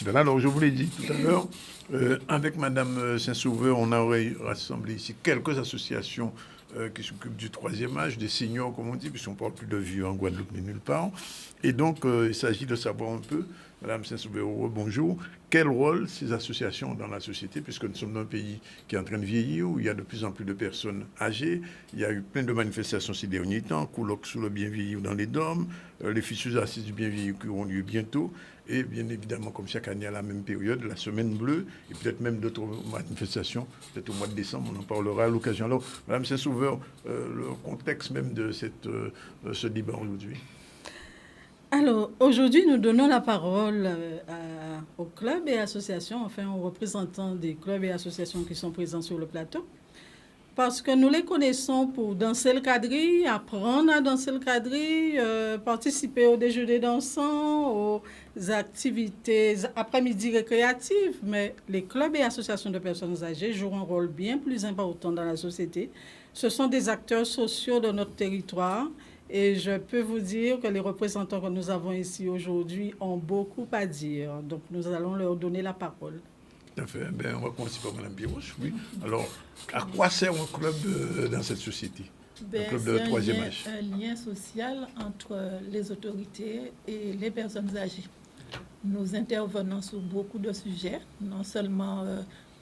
festival. Alors, je vous l'ai dit tout à l'heure, avec Madame Saint-Sauveur, on aurait rassemblé ici quelques associations qui s'occupent du troisième âge, des seniors, comme on dit, puisqu'on ne parle plus de vieux en Guadeloupe ni nulle part. Et donc, il s'agit de savoir un peu, Madame Saint-Sauveur, bonjour, quel rôle ces associations ont dans la société, puisque nous sommes dans un pays qui est en train de vieillir, où il y a de plus en plus de personnes âgées. Il y a eu plein de manifestations ces derniers temps, colloques sur le bien vieillir dans les DOM, les futures assises du bien vieillir qui auront lieu bientôt. Et bien évidemment, comme chaque année à la même période, la Semaine bleue, et peut-être même d'autres manifestations, peut-être au mois de décembre, on en parlera à l'occasion. Alors, Madame Saint-Sauveur, le contexte même de ce débat aujourd'hui. Alors, aujourd'hui, nous donnons la parole aux clubs et associations, enfin aux représentants des clubs et associations qui sont présents sur le plateau, parce que nous les connaissons pour danser le quadrille, apprendre à danser le quadrille, participer au déjeuner dansant, aux activités après-midi récréatives, mais les clubs et associations de personnes âgées jouent un rôle bien plus important dans la société. Ce sont des acteurs sociaux de notre territoire. Et je peux vous dire que les représentants que nous avons ici aujourd'hui ont beaucoup à dire. Donc, nous allons leur donner la parole. Tout à fait. Ben, on va commencer par Mme Birouche. Oui. Alors, à quoi sert un club dans cette société? Un club de troisième âge. C'est un lien social entre les autorités et les personnes âgées. Nous intervenons sur beaucoup de sujets. Non seulement,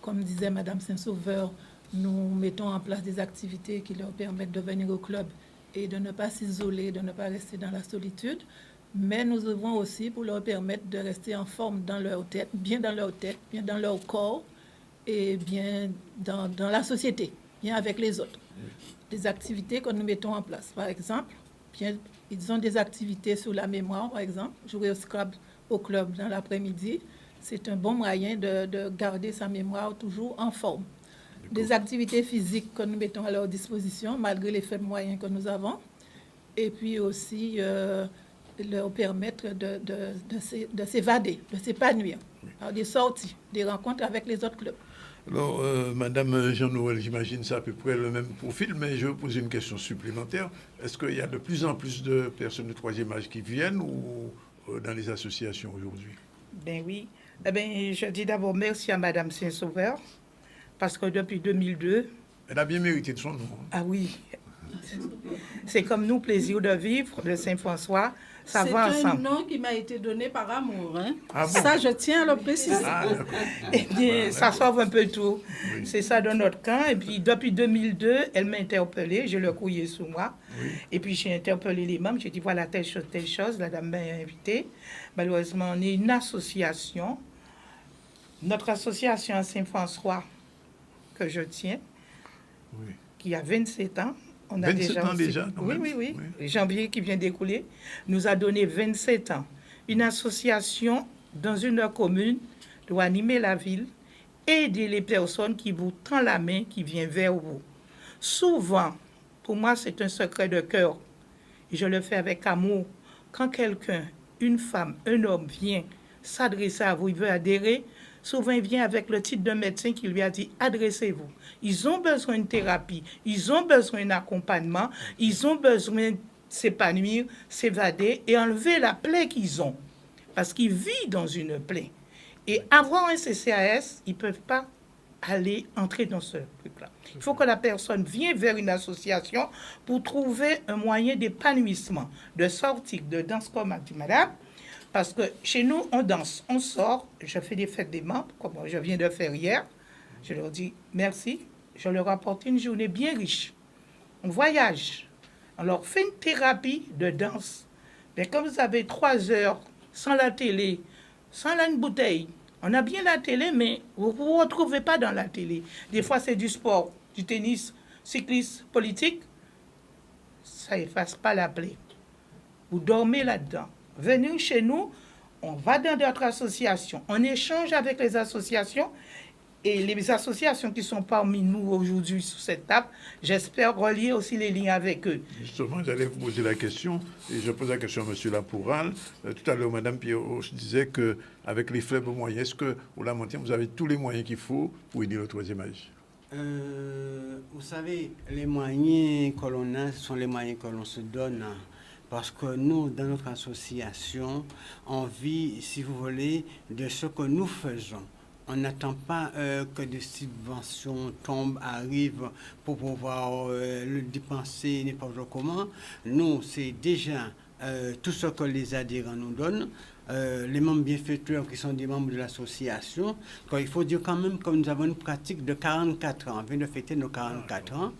comme disait Mme Saint-Sauveur, nous mettons en place des activités qui leur permettent de venir au club et de ne pas s'isoler, de ne pas rester dans la solitude, mais nous œuvrons aussi pour leur permettre de rester en forme dans leur tête, bien dans leur corps et bien dans la société, bien avec les autres. Des activités que nous mettons en place. Par exemple, ils ont des activités sur la mémoire, par exemple, jouer au Scrabble au club dans l'après-midi, c'est un bon moyen de garder sa mémoire toujours en forme. Des activités physiques que nous mettons à leur disposition, malgré les faibles moyens que nous avons, et puis aussi leur permettre de s'évader, de s'épanouir. Alors, des sorties, des rencontres avec les autres clubs. Alors, Madame Jean-Noël, j'imagine c'est à peu près le même profil, mais je vais vous poser une question supplémentaire. Est-ce qu'il y a de plus en plus de personnes de troisième âge qui viennent ou dans les associations aujourd'hui? Ben oui. Eh ben, je dis d'abord merci à Madame Saint-Sauveur, parce que depuis 2002... Elle a bien mérité de son nom. Ah oui. C'est comme nous, plaisir de vivre, de Saint-François. Ça va ensemble. C'est un nom qui m'a été donné par amour. Hein? Ah bon? Ça, je tiens à le préciser. Eh bien, ça sauve un peu tout. Oui. C'est ça dans notre camp. Et puis, depuis 2002, elle m'a interpellée. Je le courrier sous moi. Oui. Et puis, j'ai interpellé les membres. J'ai dit, voilà, telle chose. La dame m'a invité. Malheureusement, on est une association. Notre association à Saint-François, que je tiens, oui, qui a 27 ans. On a 27 ans déjà? Oui. Janvier qui vient d'écouler nous a donné 27 ans. Une association dans une commune doit animer la ville, aider les personnes qui vous tendent la main, qui viennent vers vous. Souvent, pour moi, c'est un secret de cœur. Et je le fais avec amour. Quand quelqu'un, une femme, un homme vient s'adresser à vous, il veut adhérer, souvent il vient avec le titre de médecin qui lui a dit « adressez-vous ». Ils ont besoin de thérapie, ils ont besoin d'un accompagnement, ils ont besoin de s'épanouir, s'évader et enlever la plaie qu'ils ont. Parce qu'ils vivent dans une plaie. Et avoir un CCAS, ils ne peuvent pas entrer dans ce truc-là. Il faut que la personne vienne vers une association pour trouver un moyen d'épanouissement, de sortir, de danse comme a dit madame. Parce que chez nous, on danse, on sort. Je fais des fêtes des membres, comme je viens de faire hier. Je leur dis merci. Je leur apporte une journée bien riche. On voyage. On leur fait une thérapie de danse. Mais comme vous avez 3 heures sans la télé, sans une bouteille, on a bien la télé, mais vous ne vous retrouvez pas dans la télé. Des fois, c'est du sport, du tennis, cyclisme, politique. Ça efface pas la plaie. Vous dormez là-dedans. Venez chez nous, on va dans d'autres associations, on échange avec les associations et les associations qui sont parmi nous aujourd'hui sur cette table, j'espère relier aussi les liens avec eux. Justement, j'allais vous poser la question, et je pose la question à M. Lapoural. Tout à l'heure, Mme Pierrot disait qu'avec les faibles moyens, est-ce que, au Lamantin, vous avez tous les moyens qu'il faut pour aider le troisième âge? Vous savez, les moyens que l'on a sont les moyens que l'on se donne Parce que nous, dans notre association, on vit, si vous voulez, de ce que nous faisons. On n'attend pas que des subventions tombent, arrivent pour pouvoir le dépenser n'importe comment. Nous, c'est déjà tout ce que les adhérents nous donnent. Les membres bienfaiteurs qui sont des membres de l'association. Il faut dire quand même que nous avons une pratique de 44 ans. On vient de fêter nos 44 ans.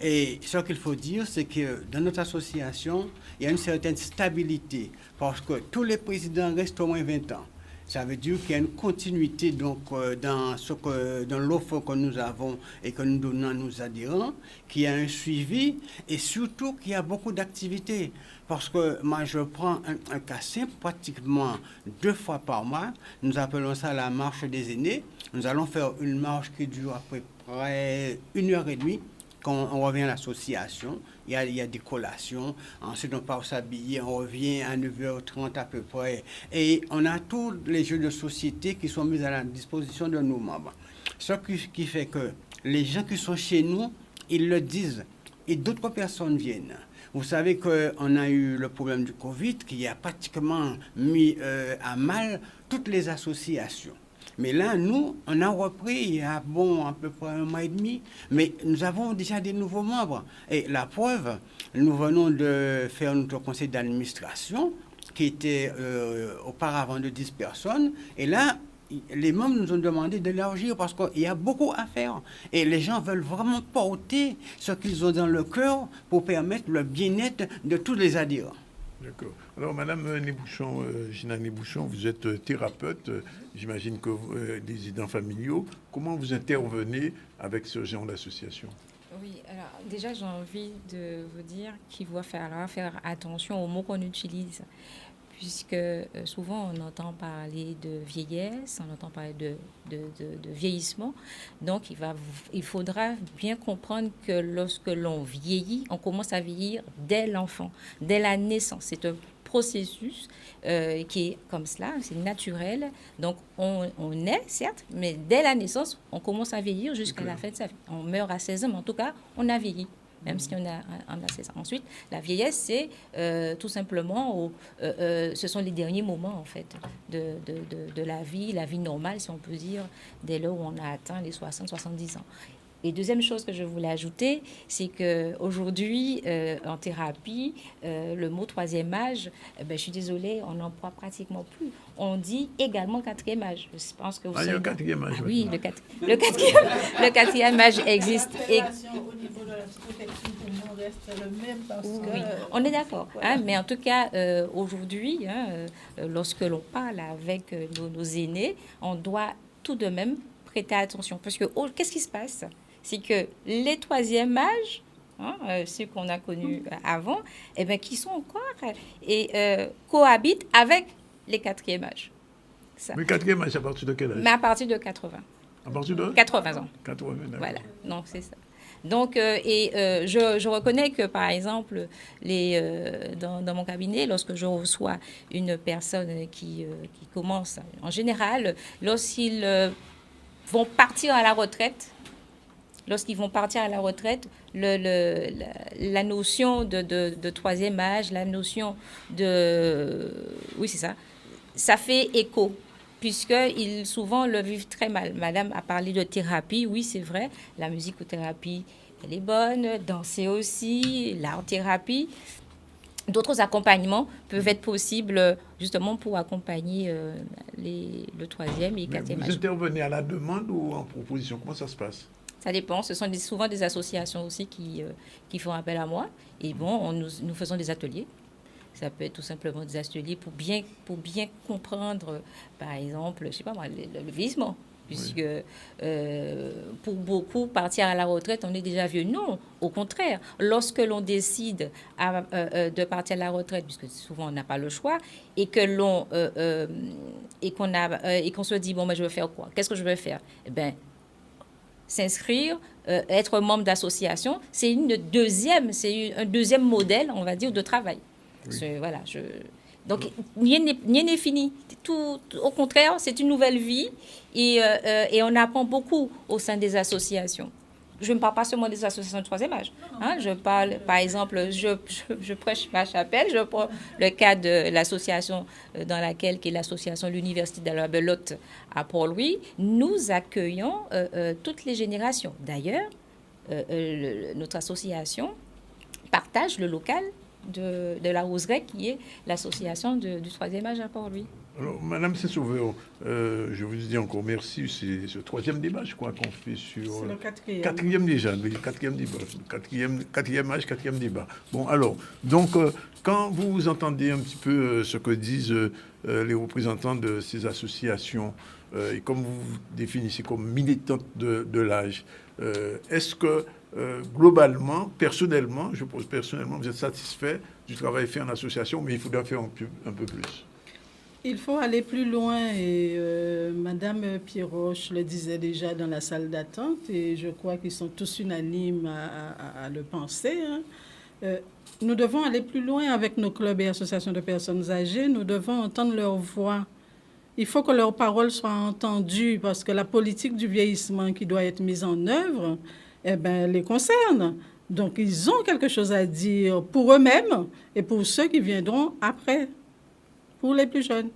Et ce qu'il faut dire, c'est que dans notre association, il y a une certaine stabilité parce que tous les présidents restent au moins 20 ans. Ça veut dire qu'il y a une continuité donc, dans l'offre que nous avons et que nous donnons à nos adhérents, qu'il y a un suivi et surtout qu'il y a beaucoup d'activités. Parce que moi, je prends un cas simple, pratiquement 2 fois par mois. Nous appelons ça la marche des aînés. Nous allons faire une marche qui dure à peu près 1h30. Quand on revient à l'association, il y a des collations. Ensuite, on part s'habiller, on revient à 9h30 à peu près. Et on a tous les jeux de société qui sont mis à la disposition de nos membres. Ce qui fait que les gens qui sont chez nous, ils le disent. Et d'autres personnes viennent. Vous savez qu'on a eu le problème du Covid qui a pratiquement mis à mal toutes les associations. Mais là, nous, on a repris il y a à peu près 1 mois et demi, mais nous avons déjà des nouveaux membres. Et la preuve, nous venons de faire notre conseil d'administration qui était auparavant de 10 personnes. Et là, les membres nous ont demandé d'élargir parce qu'il y a beaucoup à faire. Et les gens veulent vraiment porter ce qu'ils ont dans le cœur pour permettre le bien-être de tous les adhérents. D'accord. Alors, Madame Nébouchon, Gina Nébouchon, vous êtes thérapeute, j'imagine que des aidants familiaux. Comment vous intervenez avec ce genre d'association? Oui, alors déjà, j'ai envie de vous dire qu'il faut faire attention aux mots qu'on utilise. Puisque souvent on entend parler de vieillesse, on entend parler de vieillissement. Donc il faudra bien comprendre que lorsque l'on vieillit, on commence à vieillir dès l'enfant, dès la naissance. C'est un processus qui est comme cela, c'est naturel. Donc on naît, certes, mais dès la naissance, on commence à vieillir jusqu'à la fin de sa vie. On meurt à 16 ans, mais en tout cas, on a vieilli. Même si on a 16 ans. Ensuite, la vieillesse, c'est tout simplement, ce sont les derniers moments, en fait, de la vie normale, si on peut dire, dès lors où on a atteint les 60-70 ans. Et deuxième chose que je voulais ajouter, c'est qu'aujourd'hui, en thérapie, le mot 3e âge, je suis désolée, on n'emploie pratiquement plus. On dit également 4e âge. Je pense que vous il y a un 4e âge. Oui, le 4e âge existe. Et au niveau de la protection, pour moi, reste le même parce oui, que... on est d'accord. Voilà. Mais en tout cas, aujourd'hui, lorsque l'on parle avec nos aînés, on doit tout de même prêter attention. Parce que qu'est-ce qui se passe? C'est que les 3e âges, ceux qu'on a connus avant, qui sont encore et cohabitent avec les 4e âges. Ça. Mais 4e âge, à partir de quel âge? Mais à partir de 80. À partir de 80 ans. 80, d'accord. Voilà, non, c'est ça. Donc, je reconnais que, par exemple, dans mon cabinet, lorsque je reçois une personne qui commence, en général, lorsqu'ils vont partir à la retraite, la notion de 3e âge, la notion de... Oui, c'est ça. Ça fait écho, puisqu'ils souvent le vivent très mal. Madame a parlé de thérapie, oui, c'est vrai. La musicothérapie, elle est bonne. Danser aussi, l'art-thérapie. D'autres accompagnements peuvent être possibles justement pour accompagner le 3e et 4e âge. Vous intervenez à la demande ou en proposition? Comment ça se passe? Ça dépend. Ce sont souvent des associations aussi qui font appel à moi. Et nous faisons des ateliers. Ça peut être tout simplement des ateliers pour bien comprendre, par exemple, je sais pas moi, le vieillissement. Puisque pour beaucoup, partir à la retraite, on est déjà vieux. Non, au contraire. Lorsque l'on décide de partir à la retraite, puisque souvent on n'a pas le choix, et que qu'on se dit, je veux faire quoi? Qu'est-ce que je veux faire? S'inscrire, être membre d'association, c'est un deuxième modèle, on va dire, de travail. Oui. Donc, rien n'est fini. Tout, au contraire, c'est une nouvelle vie et on apprend beaucoup au sein des associations. je ne parle pas seulement des associations de troisième âge. Hein, je parle, par exemple, je prêche ma chapelle, je prends le cas de l'association dans laquelle, qui est l'association de l'Université de la Belote à Port-Louis. Nous accueillons toutes les générations. D'ailleurs, notre association partage le local de la Roseraie, qui est l'association du troisième âge à Port-Louis. Alors, Madame Saint-Sauveur, je vous dis encore merci. C'est ce troisième débat, je crois, qu'on fait sur... C'est le quatrième. Quatrième déjà, oui, quatrième débat. Quatrième âge, quatrième débat. Bon, alors, donc, quand vous entendez un petit peu ce que disent les représentants de ces associations, et comme vous vous définissez comme militante de l'âge, est-ce que, globalement, personnellement, je pose personnellement, vous êtes satisfait du travail fait en association, mais il faudra faire un peu plus? Il faut aller plus loin et Madame Pierroche le disait déjà dans la salle d'attente et je crois qu'ils sont tous unanimes à le penser. Hein. Nous devons aller plus loin avec nos clubs et associations de personnes âgées. Nous devons entendre leur voix. Il faut que leurs paroles soient entendues parce que la politique du vieillissement qui doit être mise en œuvre, eh ben, les concerne. Donc, ils ont quelque chose à dire pour eux-mêmes et pour ceux qui viendront après. Pour les plus jeunes.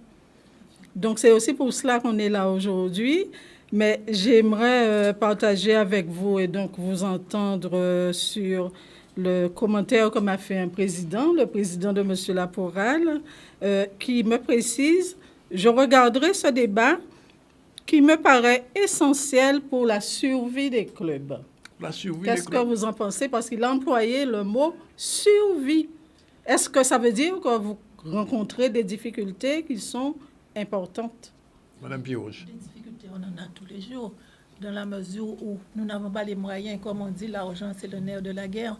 Donc, c'est aussi pour cela qu'on est là aujourd'hui. Mais j'aimerais partager avec vous et donc vous entendre sur le commentaire que m'a fait un président, le président de M. Laporal, qui me précise, je regarderai ce débat qui me paraît essentiel pour la survie des clubs. La survie Qu'est-ce que vous en pensez? Parce qu'il a employé le mot survie. Est-ce que ça veut dire que vous rencontrer des difficultés qui sont importantes? Madame Pierroche. Des difficultés, on en a tous les jours, dans la mesure où nous n'avons pas les moyens, comme on dit, l'argent c'est le nerf de la guerre.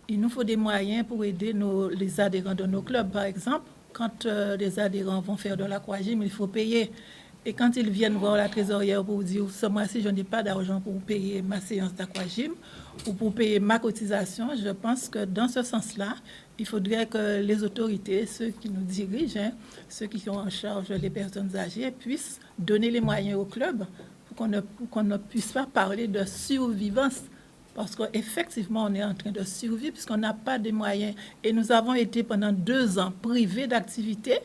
Il nous faut des moyens pour aider les adhérents de nos clubs. Par exemple, quand les adhérents vont faire de l'aquagym, il faut payer. Et quand ils viennent voir la trésorière pour dire, ce mois-ci, je n'ai pas d'argent pour payer ma séance d'aquagym ou pour payer ma cotisation, je pense que dans ce sens-là, il faudrait que les autorités, ceux qui nous dirigent, ceux qui ont en charge les personnes âgées, puissent donner les moyens au club pour qu'on ne puisse pas parler de survivance. Parce qu'effectivement, on est en train de survivre puisqu'on n'a pas de moyens. Et nous avons été pendant 2 ans privés d'activités.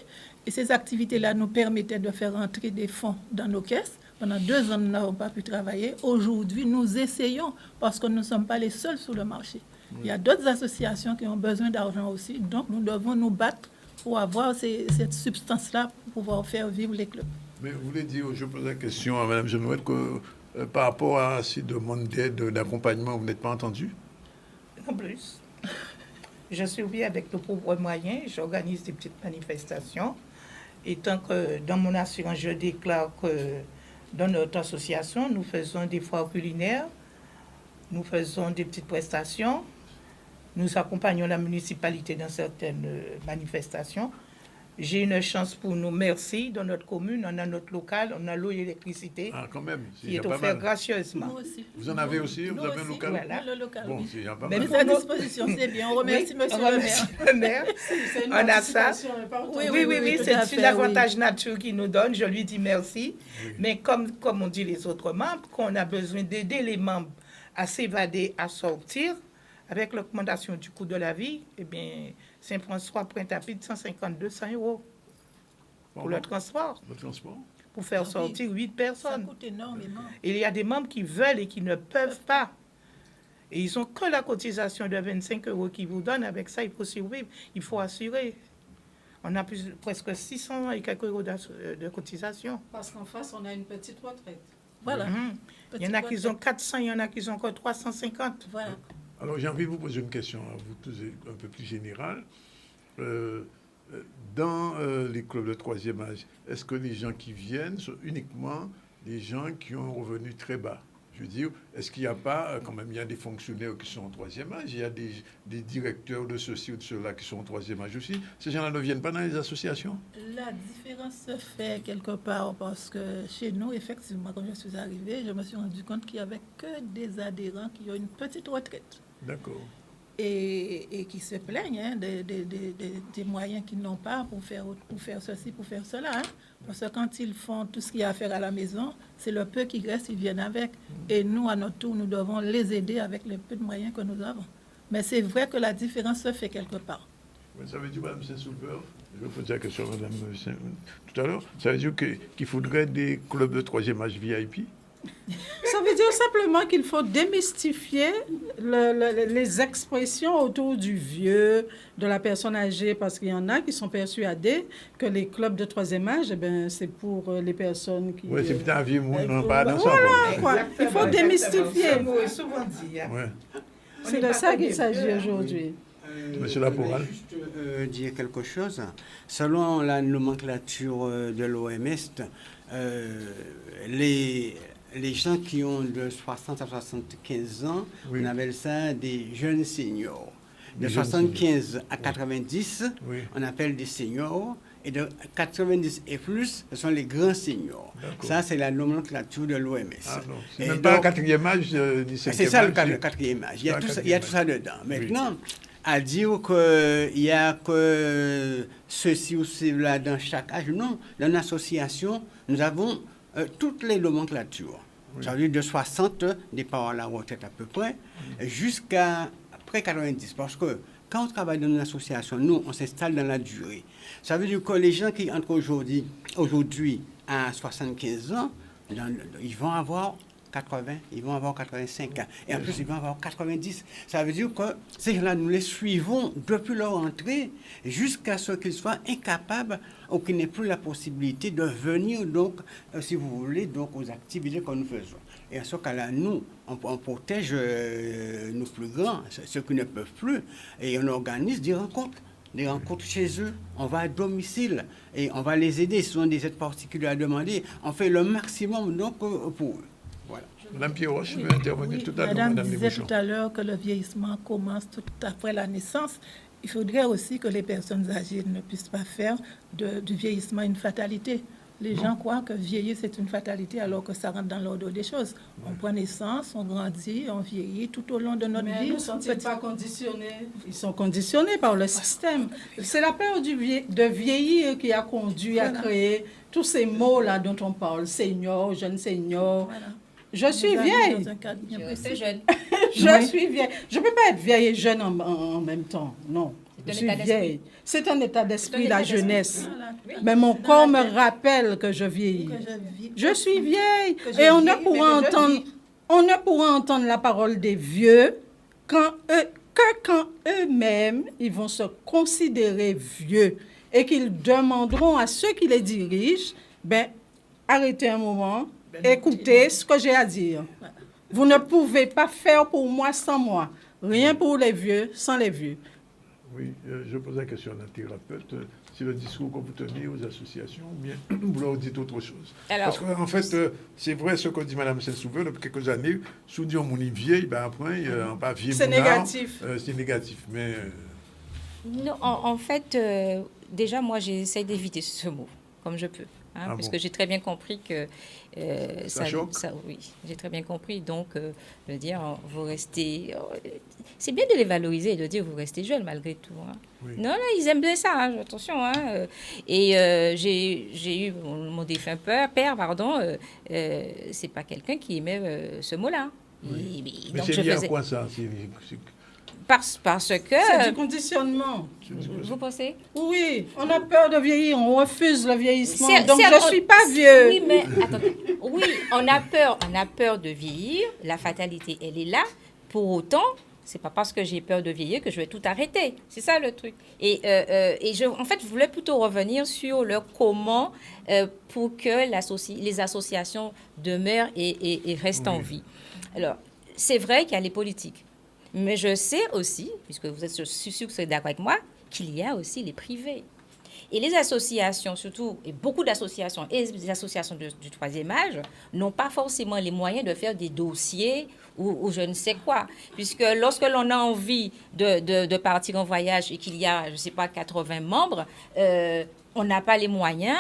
Et ces activités-là nous permettaient de faire entrer des fonds dans nos caisses. Pendant 2 ans, nous n'avons pas pu travailler. Aujourd'hui, nous essayons parce que nous ne sommes pas les seuls sur le marché. Il y a d'autres associations qui ont besoin d'argent aussi. Donc, nous devons nous battre pour avoir cette substance-là pour pouvoir faire vivre les clubs. Mais vous voulez dire, je pose la question à Mme Genouette, que par rapport à ces demandes d'aide, d'accompagnement, vous n'êtes pas entendu? En plus, je survis avec nos propres moyens. J'organise des petites manifestations. Et tant que dans mon assurance, je déclare que dans notre association, nous faisons des foires culinaires, nous faisons des petites prestations, nous accompagnons la municipalité dans certaines manifestations. J'ai une chance pour nous, merci, dans notre commune, on a notre local, on a l'eau et l'électricité. Ah, quand même, qui est offert gracieusement. Nous aussi. Vous en avez aussi? Vous avez un local? Voilà. Le local, Bon, oui. c'est déjà pas Mais mal. à disposition, c'est bien. On remercie Oui, monsieur on remercie le maire. C'est une On a ça. participation importante. Oui, tout à c'est fait, un avantage nature qu'il nous donne. Je lui dis merci. Oui. Mais comme on dit les autres membres, qu'on a besoin d'aider les membres à s'évader, à sortir, avec l'augmentation du coût de la vie, eh bien, Saint-François pointe à de 150-200 euros pour le transport, Le transport? pour faire Ah oui. sortir 8 Ça personnes. coûte énormément. Il y a des membres qui veulent et qui ne peuvent pas. Et ils ont que la cotisation de 25 euros qu'ils vous donnent. Avec ça, il faut survivre. Il faut assurer. On a presque 600 et quelques euros de cotisation. Parce qu'en face, on a une petite retraite. Voilà. Il y en a qui ont 400, il y en a qui ont encore 350. Voilà. Alors, j'ai envie de vous poser une question à vous tous un peu plus générale. Dans les clubs de troisième âge, est-ce que les gens qui viennent sont uniquement des gens qui ont un revenu très bas? Je veux dire, est-ce qu'il n'y a pas, quand même, il y a des fonctionnaires qui sont en troisième âge, il y a des directeurs de ceci ou de cela qui sont en troisième âge aussi. Ces gens-là ne viennent pas dans les associations? La différence se fait quelque part parce que chez nous, effectivement, quand je suis arrivée, je me suis rendu compte qu'il n'y avait que des adhérents qui ont une petite retraite. D'accord. et qui se plaignent hein, des moyens qu'ils n'ont pas pour faire ceci, pour faire cela. Hein. Parce que quand ils font tout ce qu'il y a à faire à la maison, c'est le peu qui reste, ils viennent avec. Et nous, à notre tour, nous devons les aider avec les peu de moyens que nous avons. Mais c'est vrai que la différence se fait quelque part. Ça veut dire, Mme Saint-Sauveur, je vais poser la question à Mme tout à l'heure, ça veut dire qu'il faudrait des clubs de troisième âge VIP? Ça veut dire simplement qu'il faut démystifier les expressions autour du vieux, de la personne âgée, parce qu'il y en a qui sont persuadés que les clubs de troisième âge, eh ben, c'est pour les personnes qui... Oui, c'est peut-être un vieux monde, non, pas dans ça. Voilà, quoi. Il faut démystifier. Ce mot est souvent dit. Hein. Ouais. C'est de ça qu'il s'agit aujourd'hui. Monsieur Laporal. Je voulais juste dire quelque chose. Selon la nomenclature de l'OMS, les gens qui ont de 60 à 75 ans, oui. on appelle ça des jeunes seniors. De des 75 seniors. à 90, oui. on appelle des seniors. Et de 90 et plus, ce sont les grands seniors. Ça, c'est la nomenclature de l'OMS. Ah non, c'est même pas le quatrième âge, ni cinquième âge. C'est ça le quatrième âge. Il y a tout ça dedans. Maintenant, à dire qu'il y a que ceci ou cela dans chaque âge, non. Dans l'association, nous avons toutes les nomenclatures. Oui. Ça veut dire de 60, départ à la retraite à peu près, jusqu'à après 90. Parce que quand on travaille dans une association, nous, on s'installe dans la durée. Ça veut dire que les gens qui entrent aujourd'hui à 75 ans, ils vont avoir 80, ils vont avoir 85 ans. Et en plus, ils vont avoir 90. Ça veut dire que ces gens-là, nous les suivons depuis leur entrée jusqu'à ce qu'ils soient incapables ou qu'ils n'aient plus la possibilité de venir, donc, si vous voulez, donc, aux activités que nous faisons. Et en ce cas-là, nous, on protège nos plus grands, ceux qui ne peuvent plus, et on organise des rencontres chez eux, on va à domicile et on va les aider. Ce sont des aides particulières à demander. On fait le maximum donc pour eux. Voilà. Mme Pierroche veut intervenir tout à l'heure. Madame disait tout à l'heure que le vieillissement commence tout après la naissance. Il faudrait aussi que les personnes âgées ne puissent pas faire du vieillissement une fatalité. Les gens croient que vieillir, c'est une fatalité alors que ça rentre dans l'ordre des choses. On prend naissance, on grandit, on vieillit tout au long de notre vie. Mais ne sont-ils pas conditionnés? Ils sont conditionnés par le système. C'est la peur de vieillir qui a conduit à créer tous ces mots-là dont on parle. Senior, jeune senior. Voilà. Je suis vieille. Je suis jeune. Je suis vieille. Je ne peux pas être vieille et jeune en même temps. Non. Je suis vieille. C'est un état d'esprit, la jeunesse. Voilà. Oui. Mais mon corps me rappelle que je vieillis. Je suis vieille. Et on ne pourra entendre la parole des vieux quand eux-mêmes, ils vont se considérer vieux et qu'ils demanderont à ceux qui les dirigent, arrêtez un moment, écoutez ce que j'ai à dire. Vous ne pouvez pas faire pour moi sans moi. Rien pour les vieux sans les vieux. Oui, je pose la question à la thérapeute. C'est le discours que vous tenez aux associations ou bien vous leur dites autre chose? Parce qu'en fait, c'est vrai ce que dit Mme Saint-Sauveur depuis quelques années. Si on dit on est vieille, après, on pas vieille. C'est négatif. C'est négatif, mais... Non, en fait, déjà, moi, j'essaie d'éviter ce mot, comme je peux. Puisque j'ai très bien compris que ça choque. Oui, j'ai très bien compris. Donc, de dire, vous restez... c'est bien de les valoriser et de dire, vous restez jeune malgré tout. Hein. Oui. Non, là, ils aiment bien ça, attention. Hein. Et j'ai eu mon défunt père, c'est pas quelqu'un qui aimait ce mot-là. Oui. Mais c'est lié à quoi ça? Parce que... C'est du conditionnement. Vous pensez? Oui, on a peur de vieillir, on refuse le vieillissement. Donc, je ne suis pas vieux. Oui, mais attendez. Oui, on a peur de vieillir. La fatalité, elle est là. Pour autant, c'est pas parce que j'ai peur de vieillir que je vais tout arrêter. C'est ça le truc. Et en fait, je voulais plutôt revenir sur le comment pour que les associations demeurent et restent en vie. Alors, c'est vrai qu'il y a les politiques. Mais je sais aussi, puisque je suis sûr que vous êtes d'accord avec moi, qu'il y a aussi les privés. Et les associations, surtout, et beaucoup d'associations, et les associations du troisième âge, n'ont pas forcément les moyens de faire des dossiers ou je ne sais quoi. Puisque lorsque l'on a envie de partir en voyage et qu'il y a, je ne sais pas, 80 membres, on n'a pas les moyens,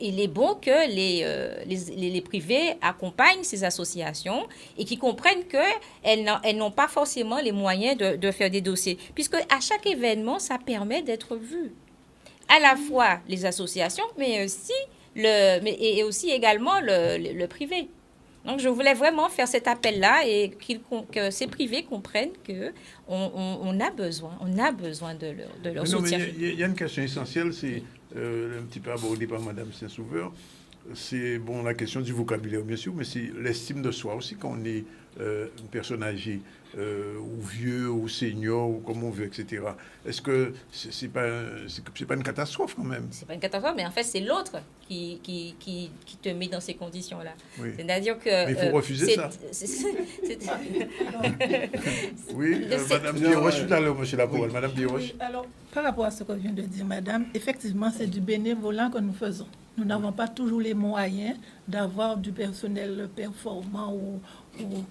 il est bon que les privés accompagnent ces associations et qu'ils comprennent qu'elles n'ont pas forcément les moyens de faire des dossiers. Puisque à chaque événement, ça permet d'être vu. À la fois les associations, mais aussi également le privé. Donc, je voulais vraiment faire cet appel-là et que ces privés comprennent qu'on a besoin de leur soutien. Il y a une question essentielle, c'est un petit peu abordée par Mme Saint-Sauveur. C'est la question du vocabulaire, bien sûr, mais c'est l'estime de soi aussi quand on est une personne âgée, ou vieux, ou senior, ou comme on veut, etc. Est-ce que c'est pas une catastrophe quand même? C'est pas une catastrophe, mais en fait, c'est l'autre qui te met dans ces conditions-là. Oui. C'est-à-dire que... Mais il faut refuser ça. Oui, Madame Biroche, tout à l'heure, monsieur Laporte. Madame Biroche. Oui, alors, par rapport à ce que vient de dire Madame, effectivement, c'est du bénévolat que nous faisons. Nous n'avons pas toujours les moyens d'avoir du personnel performant ou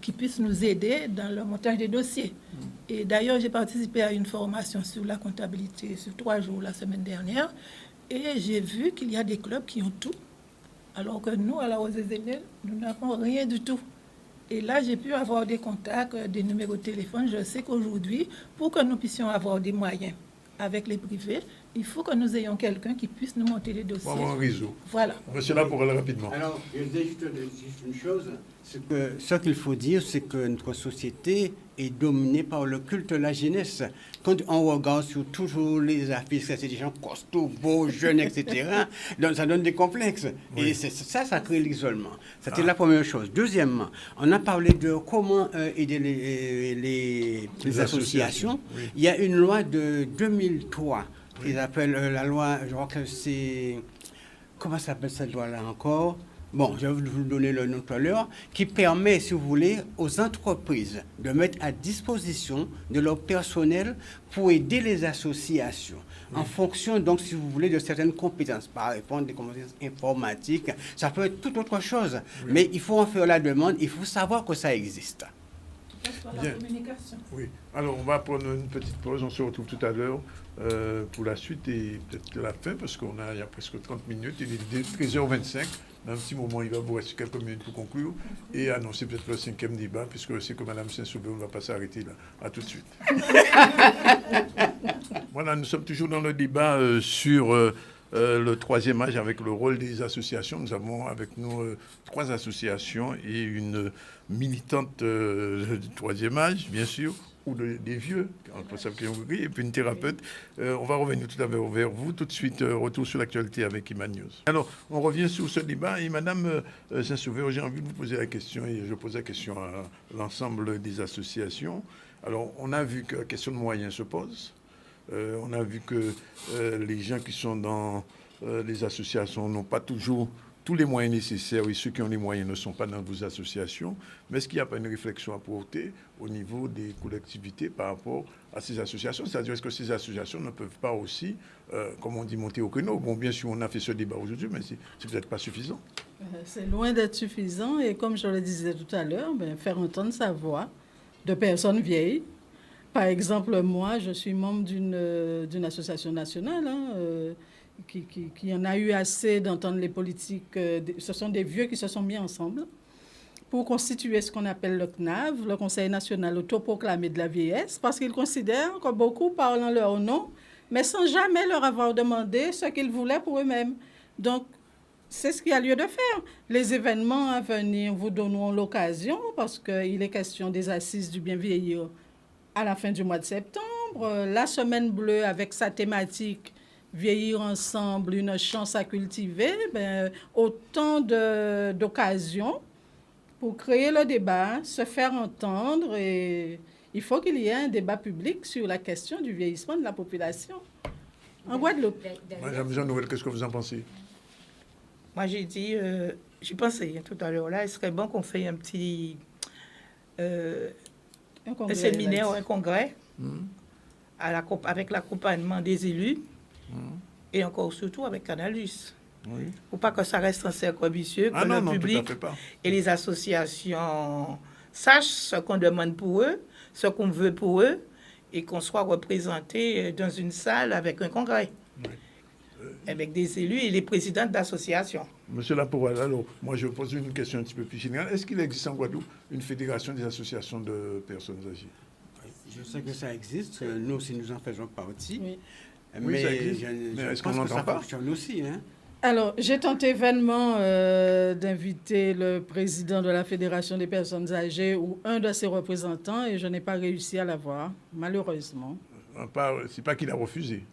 qui puisse nous aider dans le montage des dossiers. Et d'ailleurs, j'ai participé à une formation sur la comptabilité sur 3 jours la semaine dernière et j'ai vu qu'il y a des clubs qui ont tout, alors que nous, à la Rosée-Zénel, nous n'avons rien du tout. Et là, j'ai pu avoir des contacts, des numéros de téléphone. Je sais qu'aujourd'hui, pour que nous puissions avoir des moyens avec les privés, il faut que nous ayons quelqu'un qui puisse nous monter les dossiers. Pour avoir un réseau. Voilà. Monsieur Laporte, rapidement. Alors, je disais juste une chose. Ce qu'il faut dire, c'est que notre société est dominée par le culte de la jeunesse. Quand on regarde sur toujours les affiches, c'est des gens costauds, beaux, jeunes, etc., donc ça donne des complexes. Oui. Et ça crée l'isolement. C'était la première chose. Deuxièmement, on a parlé de comment aider les associations. Oui. Il y a une loi de 2003 qu'ils appellent la loi, je crois que c'est... Comment s'appelle cette loi-là encore? Bon, je vais vous donner le nom tout à l'heure, qui permet, si vous voulez, aux entreprises de mettre à disposition de leur personnel pour aider les associations, en fonction, donc, si vous voulez, de certaines compétences. Par exemple, des compétences informatiques, ça peut être toute autre chose. Mais il faut en faire la demande, il faut savoir que ça existe. La communication. Oui. Alors, on va prendre une petite pause. On se retrouve tout à l'heure pour la suite et peut-être la fin, parce il y a presque 30 minutes. Il est 13h25. Dans un petit moment, il va vous rester quelques minutes pour conclure et annoncer peut-être le 5e débat, puisque c'est que Mme Saint-Sauveur ne va pas s'arrêter là. À tout de suite. Voilà, nous sommes toujours dans le débat sur le 3e âge avec le rôle des associations. Nous avons avec nous 3 associations et une militante du 3e âge, bien sûr, ou des vieux, et puis une thérapeute. On va revenir tout à l'heure vers vous. Tout de suite, retour sur l'actualité avec Iman News. Alors, on revient sur ce débat. Et Madame Saint-Sauveur, j'ai envie de vous poser la question, et je pose la question à l'ensemble des associations. Alors, on a vu que la question de moyens se pose. On a vu que les gens qui sont dans les associations n'ont pas toujours tous les moyens nécessaires, et ceux qui ont les moyens ne sont pas dans vos associations. Mais est-ce qu'il n'y a pas une réflexion à porter au niveau des collectivités par rapport à ces associations? C'est-à-dire, est-ce que ces associations ne peuvent pas aussi, comme on dit, monter au créneau? Bon, bien sûr, on a fait ce débat aujourd'hui, mais c'est peut-être pas suffisant. C'est loin d'être suffisant. Et comme je le disais tout à l'heure, faire entendre sa voix de personnes vieilles. Par exemple, moi, je suis membre d'une association nationale, qui en a eu assez d'entendre les politiques. Ce sont des vieux qui se sont mis ensemble pour constituer ce qu'on appelle le CNAV, le Conseil national autoproclamé de la vieillesse, parce qu'ils considèrent que beaucoup parlent en leur nom, mais sans jamais leur avoir demandé ce qu'ils voulaient pour eux-mêmes. Donc, c'est ce qu'il y a lieu de faire. Les événements à venir vous donneront l'occasion, parce qu'il est question des assises du bien vieillir à la fin du mois de septembre. La Semaine bleue, avec sa thématique vieillir ensemble, une chance à cultiver, autant d'occasions pour créer le débat, se faire entendre, et il faut qu'il y ait un débat public sur la question du vieillissement de la population en Guadeloupe. Madame Jean-Noël, qu'est-ce que vous en pensez? Moi, j'ai dit, j'y pensais tout à l'heure, là, il serait bon qu'on fait un petit un séminaire ou un congrès avec l'accompagnement des élus. Et encore surtout avec Canalus. Oui. Pour pas que ça reste un cercle vicieux, que le public et les associations sachent ce qu'on demande pour eux, ce qu'on veut pour eux, et qu'on soit représenté dans une salle avec un congrès. Oui. avec des élus et les présidents d'associations. Monsieur Laporal, alors, moi je pose une question un petit peu plus générale. Est-ce qu'il existe en Guadeloupe une fédération des associations de personnes âgées? Je sais que ça existe, nous aussi nous en faisons partie. Oui. Oui, Mais ça existe. je Mais est-ce pense qu'on que ça n'entend pas? fonctionne aussi. Hein. Alors, j'ai tenté vainement d'inviter le président de la Fédération des personnes âgées ou un de ses représentants et je n'ai pas réussi à l'avoir, malheureusement. C'est pas qu'il a refusé.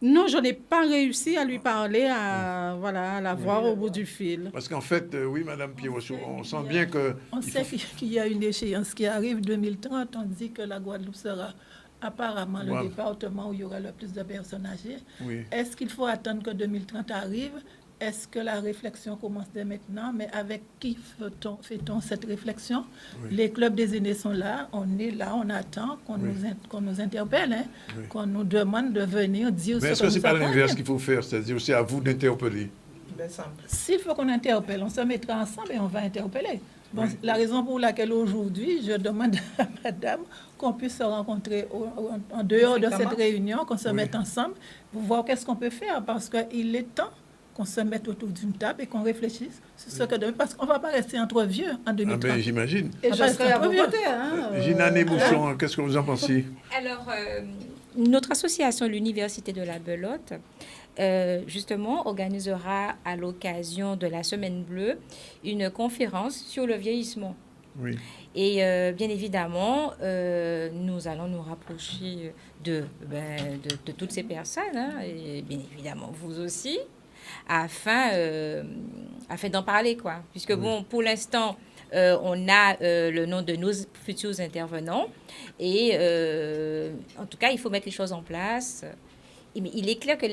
Non, je n'ai pas réussi à lui parler, à l'avoir au bout du fil. Parce qu'en fait, oui, Madame Pierrot, on sent bien que... On sait qu'il y a une échéance qui arrive 2030. On dit que la Guadeloupe sera apparemment le département où il y aura le plus de personnes âgées. Oui. Est-ce qu'il faut attendre que 2030 arrive? Est-ce que la réflexion commence dès maintenant? Mais avec qui fait-on cette réflexion? Oui. Les clubs des aînés sont là, on est là, on attend qu'on nous interpelle, hein, qu'on nous demande de venir dire Mais est-ce que ce n'est pas l'inverse qu'il faut faire? C'est-à-dire, c'est à vous d'interpeller. S'il faut qu'on interpelle, on se mettra ensemble et on va interpeller. Bon, la raison pour laquelle aujourd'hui, je demande à madame qu'on puisse se rencontrer en dehors de cette réunion, qu'on se mette ensemble pour voir qu'est-ce qu'on peut faire, parce qu'il est temps qu'on se mette autour d'une table et qu'on réfléchisse sur ce que demain, parce qu'on ne va pas rester entre vieux en 2030. Ah ben, j'imagine. Et je serai à vos côtés. Gina Nébouchon, qu'est-ce que vous en pensez? Alors, notre association, l'Université de la Belote, justement, organisera à l'occasion de la Semaine Bleue une conférence sur le vieillissement. Oui. Et bien évidemment, nous allons nous rapprocher de toutes ces personnes, hein, et bien évidemment vous aussi, afin d'en parler, quoi. Puisque, bon, pour l'instant, on a le nom de nos futurs intervenants. Et en tout cas, il faut mettre les choses en place. Mais il est clair que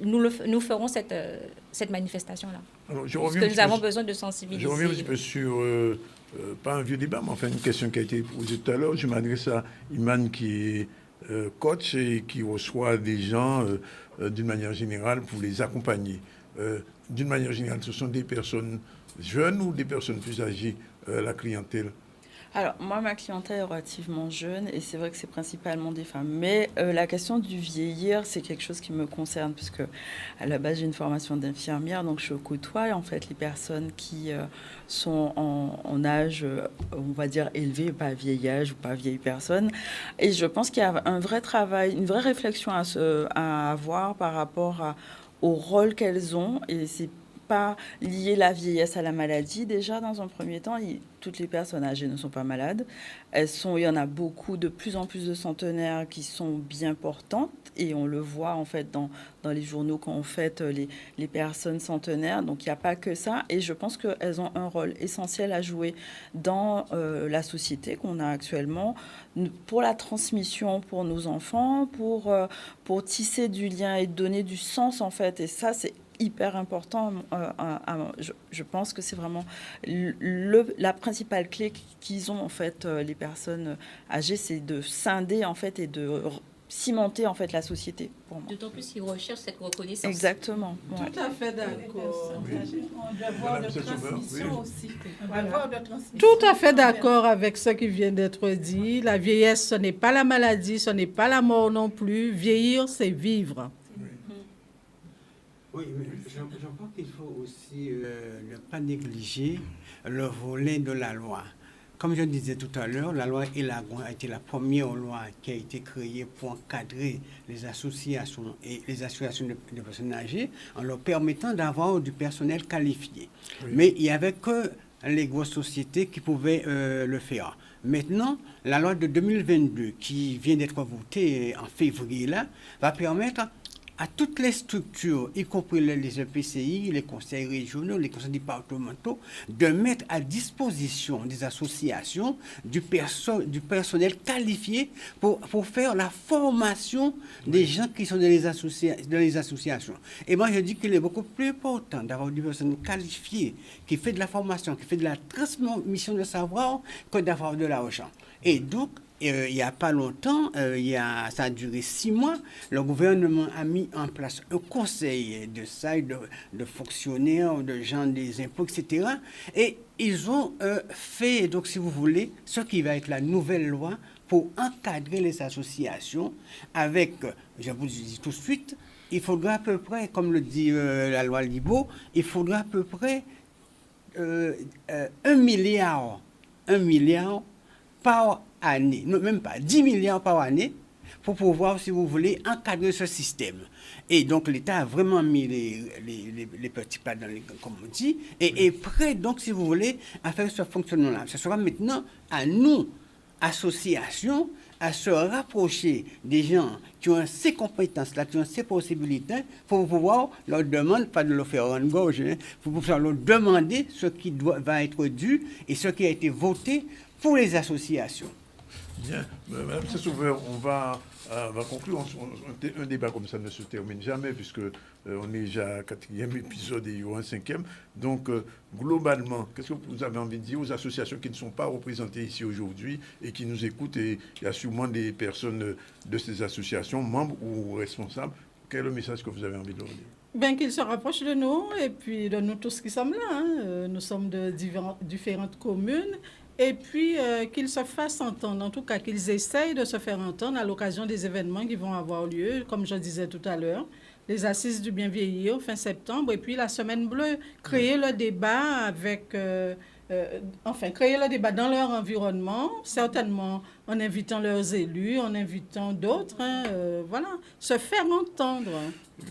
nous ferons cette manifestation-là. Parce que nous avons besoin de sensibiliser. Je reviens un petit peu sur, pas un vieux débat, mais enfin une question qui a été posée tout à l'heure. Je m'adresse à Iman qui est coach et qui reçoit des gens d'une manière générale pour les accompagner. D'une manière générale, ce sont des personnes jeunes ou des personnes plus âgées, la clientèle? Alors, moi, ma clientèle est relativement jeune et c'est vrai que c'est principalement des femmes. Mais la question du vieillir, c'est quelque chose qui me concerne puisque à la base, j'ai une formation d'infirmière, donc je côtoie en fait les personnes qui sont en âge, on va dire, élevé, pas vieil âge ou pas vieille personne. Et je pense qu'il y a un vrai travail, une vraie réflexion à avoir par rapport au rôle qu'elles ont et c'est pas lier la vieillesse à la maladie. Déjà, dans un premier temps, toutes les personnes âgées ne sont pas malades. Il y en a beaucoup, de plus en plus de centenaires qui sont bien portantes et on le voit en fait dans les journaux quand on fête les personnes centenaires. Donc, il n'y a pas que ça et je pense qu'elles ont un rôle essentiel à jouer dans la société qu'on a actuellement pour la transmission pour nos enfants, pour tisser du lien et donner du sens en fait. Et ça, c'est hyper important. Je pense que c'est vraiment la principale clé qu'ils ont en fait les personnes âgées, c'est de scinder en fait et de cimenter en fait la société. D'autant plus qu'ils recherchent cette reconnaissance. Exactement. Ouais. Tout à fait d'accord. Tout à fait d'accord avec ce qui vient d'être dit. La vieillesse, ce n'est pas la maladie, ce n'est pas la mort non plus. Vieillir, c'est vivre. Oui, mais je pense qu'il faut aussi ne pas négliger le volet de la loi. Comme je disais tout à l'heure, la loi Elagon a été la première loi qui a été créée pour encadrer les associations et les associations de personnes âgées en leur permettant d'avoir du personnel qualifié. Oui. Mais il n'y avait que les grosses sociétés qui pouvaient le faire. Maintenant, la loi de 2022 qui vient d'être votée en février là, va permettre à toutes les structures, y compris les EPCI, les conseils régionaux, les conseils départementaux, de mettre à disposition des associations du personnel qualifié pour faire la formation des gens qui sont dans les associations. Et moi, je dis qu'il est beaucoup plus important d'avoir du personnel qualifié qui fait de la formation, qui fait de la transmission de savoir, que d'avoir de l'argent. Et donc, il n'y a pas longtemps, ça a duré 6 mois, le gouvernement a mis en place un conseil de ça, de fonctionnaires, de gens des impôts, etc. Et ils ont fait, donc si vous voulez, ce qui va être la nouvelle loi pour encadrer les associations avec, je vous dis tout de suite, il faudra à peu près, comme le dit la loi Libault, il faudra à peu près 1 milliard par année, non, même pas 10 milliards par année, pour pouvoir, si vous voulez, encadrer ce système. Et donc, l'État a vraiment mis les petits pas dans les, comme on dit, et est prêt, donc, si vous voulez, à faire ce fonctionnement-là. Ce sera maintenant à nous, associations, à se rapprocher des gens qui ont ces compétences-là, qui ont ces possibilités, pour pouvoir leur demander, pas de leur faire en gauche, hein, pour pouvoir leur demander ce qui va être dû et ce qui a été voté pour les associations. Bien. Madame Saint-Sauveur, on va conclure. Un débat comme ça ne se termine jamais, puisque on est déjà à 4e épisode et il y aura un 5e. Donc, globalement, qu'est-ce que vous avez envie de dire aux associations qui ne sont pas représentées ici aujourd'hui et qui nous écoutent? Et il y a sûrement des personnes de ces associations, membres ou responsables. Quel est le message que vous avez envie de leur dire? Bien qu'ils se rapprochent de nous et puis de nous tous qui sommes là. Hein. Nous sommes de différentes communes. Et puis qu'ils se fassent entendre, en tout cas qu'ils essayent de se faire entendre à l'occasion des événements qui vont avoir lieu, comme je disais tout à l'heure, les assises du bien vieillir fin septembre, et puis la semaine bleue, créer le débat avec, créer le débat dans leur environnement, certainement en invitant leurs élus, en invitant d'autres, hein, voilà, se faire entendre.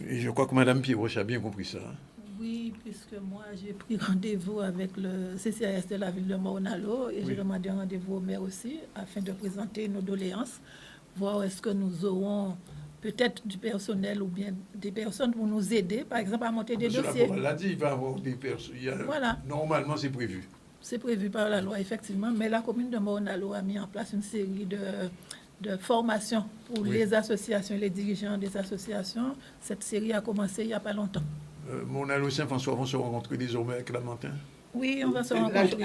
Et je crois que Mme Piroche a bien compris ça. Hein. Oui, puisque moi, j'ai pris rendez-vous avec le CCAS de la ville de Maunalo et j'ai demandé un rendez-vous au maire aussi afin de présenter nos doléances, voir est-ce que nous aurons peut-être du personnel ou bien des personnes pour nous aider, par exemple, à monter des dossiers. Elle a dit qu'il va y avoir des personnes. Voilà. Normalement, c'est prévu. C'est prévu par la loi, effectivement, mais la commune de Maunalo a mis en place une série de formations pour les associations, les dirigeants des associations. Cette série a commencé il n'y a pas longtemps. Maunalo Saint-François vont se rencontrer désormais avec Lamentin. Oui, on va se rencontrer.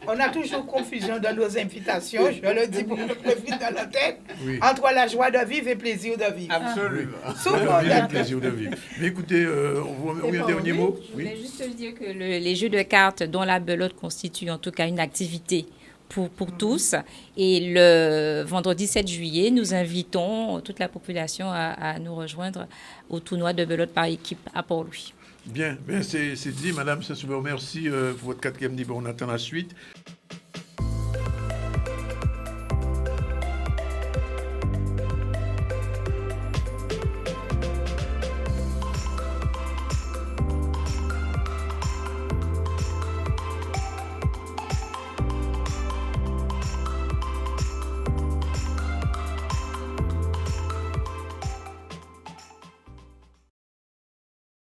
On a toujours confusion dans nos invitations, je le dis pour le profit dans la tête, entre la joie de vivre et le plaisir de vivre. Absolument. Souvent, il y a le plaisir de vivre. Mais écoutez, un dernier mot. Je voulais juste dire que les jeux de cartes, dont la belote constitue en tout cas une activité pour tous. Et le vendredi 7 juillet, nous invitons toute la population à nous rejoindre au tournoi de belote par équipe à Port-Louis. Bien, c'est dit, Madame Saint-Sauveur, merci pour votre 4e débat. On attend la suite.